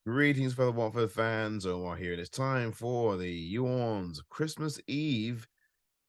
Greetings, fellow Watford fans. Omar here. It is time for the Orns Christmas Eve.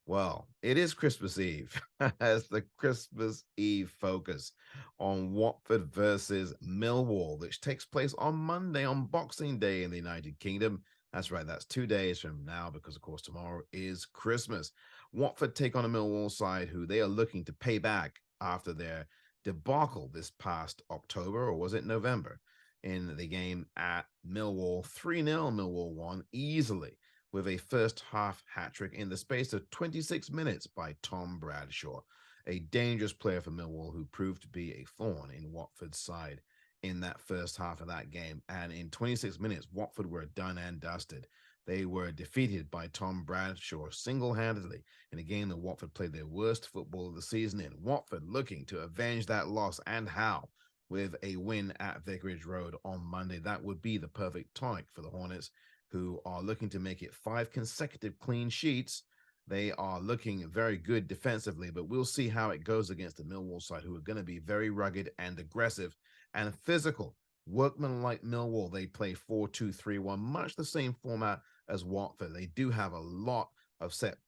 Well, it is Christmas Eve as the Christmas Eve focus on Watford versus Millwall, which takes place on Monday, on Boxing Day in the United Kingdom. That's right, that's 2 days from now because, of course, tomorrow is Christmas. Watford take on a Millwall side who they are looking to pay back after their debacle this past October, or was it November, in the game at Millwall. 3-0 Millwall won easily with a first half hat trick in the space of 26 minutes by Tom Bradshaw, a dangerous player for Millwall who proved to be a thorn in Watford's side in that first half of that game. And in 26 minutes, Watford were done and dusted. They were defeated by Tom Bradshaw single-handedly in a game that Watford played their worst football of the season in. Watford looking to avenge that loss, and how, with a win at Vicarage Road on Monday. That would be the perfect tonic for the Hornets, who are looking to make it 5 consecutive clean sheets. They are looking very good defensively, but we'll see how it goes against the Millwall side, who are going to be very rugged and aggressive and physical. Workman like Millwall, they play 4-2-3-1, much the same format as Watford. They do have a lot of set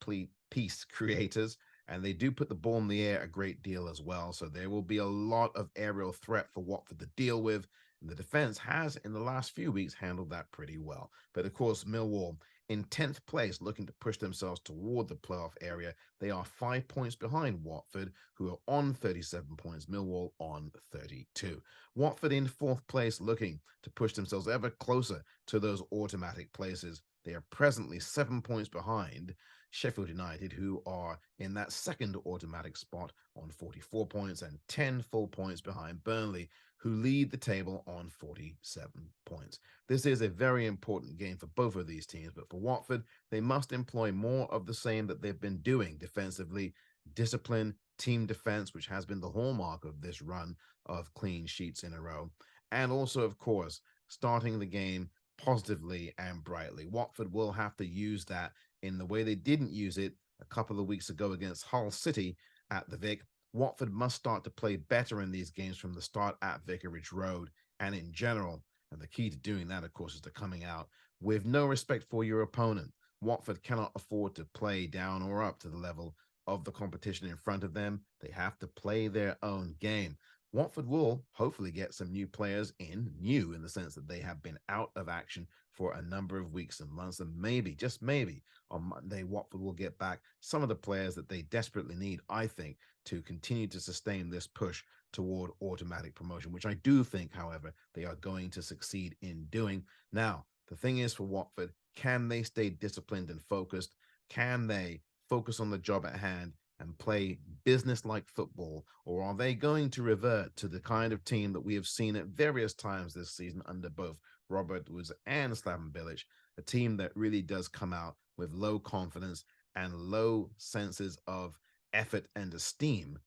piece creators, and they do put the ball in the air a great deal as well. So there will be a lot of aerial threat for Watford to deal with. And the defense has, in the last few weeks, handled that pretty well. But of course, Millwall in 10th place, looking to push themselves toward the playoff area. They are 5 points behind Watford, who are on 37 points, Millwall on 32. Watford in 4th place, looking to push themselves ever closer to those automatic places. They are presently 7 points behind Sheffield United, who are in that second automatic spot on 44 points, and 10 full points behind Burnley, who lead the table on 47 points. This is a very important game for both of these teams, but for Watford, they must employ more of the same that they've been doing defensively: discipline, team defense, which has been the hallmark of this run of clean sheets in a row, and also, of course, starting the game positively and brightly. Watford will have to use that in the way they didn't use it a couple of weeks ago against Hull City at the Vic. Watford must start to play better in these games from the start at Vicarage Road and in general. And the key to doing that, of course, is to coming out with no respect for your opponent. Watford cannot afford to play down or up to the level of the competition in front of them. They have to play their own game. Watford will hopefully get some new players in, new in the sense that they have been out of action for a number of weeks and months, and maybe, just maybe, on Monday, Watford will get back some of the players that they desperately need, I think, to continue to sustain this push toward automatic promotion, which I do think, however, they are going to succeed in doing. Now, the thing is for Watford, can they stay disciplined and focused? Can they focus on the job at hand and play business-like football, or are they going to revert to the kind of team that we have seen at various times this season under both Robert Woods and Slaven Bilic, a team that really does come out with low confidence and low senses of effort and esteem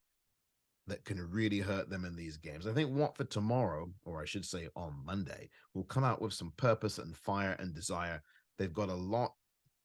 that can really hurt them in these games? I think Watford tomorrow, or I should say on Monday, will come out with some purpose and fire and desire. They've got a lot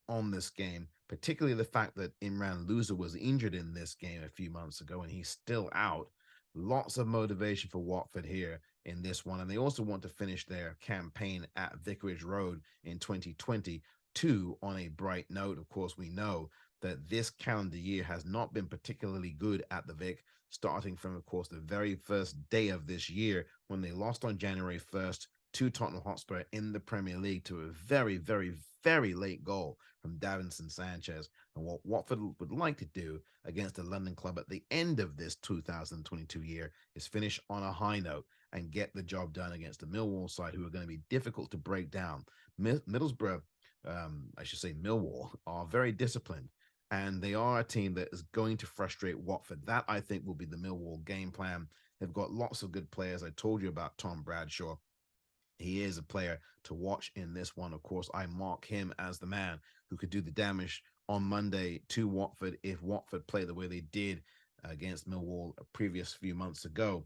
on this game, particularly the fact that Imran Louza was injured in this game a few months ago and he's still out. Lots of motivation for Watford here in this one. And they also want to finish their campaign at Vicarage Road in 2022 on a bright note. Of course, we know that this calendar year has not been particularly good at the Vic, starting from, of course, the very first day of this year when they lost on January 1st to Tottenham Hotspur in the Premier League to a very, very, very late goal from Davinson Sanchez. And what Watford would like to do against a London club at the end of this 2022 year is finish on a high note and get the job done against the Millwall side, who are going to be difficult to break down. Middlesbrough, I should say Millwall, are very disciplined, and they are a team that is going to frustrate Watford. That, I think, will be the Millwall game plan. They've got lots of good players. I told you about Tom Bradshaw. He is a player to watch in this one. Of course, I mark him as the man who could do the damage on Monday to Watford if Watford play the way they did against Millwall a previous few months ago.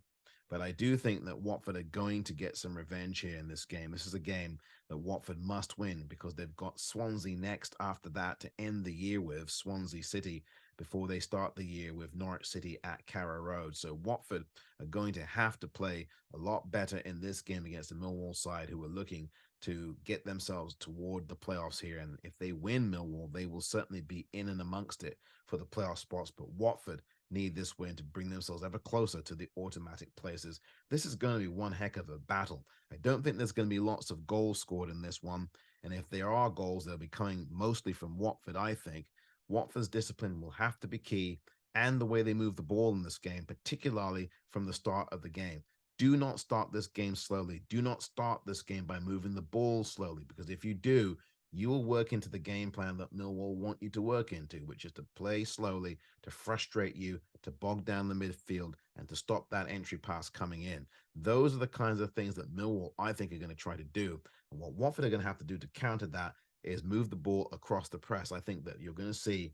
But I do think that Watford are going to get some revenge here in this game. This is a game that Watford must win because they've got Swansea next after that to end the year with, Swansea City. before they start the year with Norwich City at Carrow Road. So Watford are going to have to play a lot better in this game against the Millwall side, who are looking to get themselves toward the playoffs here. And if they win Millwall, they will certainly be in and amongst it for the playoff spots. But Watford need this win to bring themselves ever closer to the automatic places. This is going to be one heck of a battle. I don't think there's going to be lots of goals scored in this one. And if there are goals, they'll be coming mostly from Watford, I think. Watford's discipline will have to be key, and the way they move the ball in this game, particularly from the start of the game. Do not start this game slowly. Do not start this game by moving the ball slowly, because if you do, you will work into the game plan that Millwall want you to work into, which is to play slowly, to frustrate you, to bog down the midfield, and to stop that entry pass coming in. Those are the kinds of things that Millwall, I think, are going to try to do. And what Watford are going to have to do to counter that is move the ball across the press. I think that you're going to see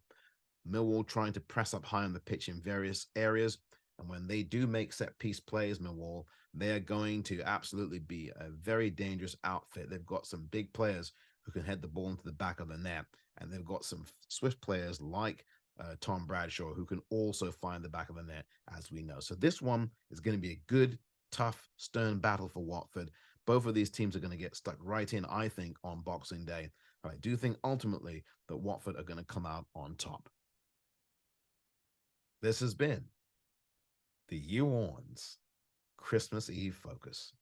Millwall trying to press up high on the pitch in various areas. And when they do make set piece plays, Millwall, they are going to absolutely be a very dangerous outfit. They've got some big players who can head the ball into the back of the net. And they've got some swift players like Tom Bradshaw, who can also find the back of the net, as we know. So this one is going to be a good, tough, stern battle for Watford. Both of these teams are going to get stuck right in, I think, on Boxing Day. But I do think ultimately that Watford are going to come out on top. This has been the Orns Christmas Eve Focus.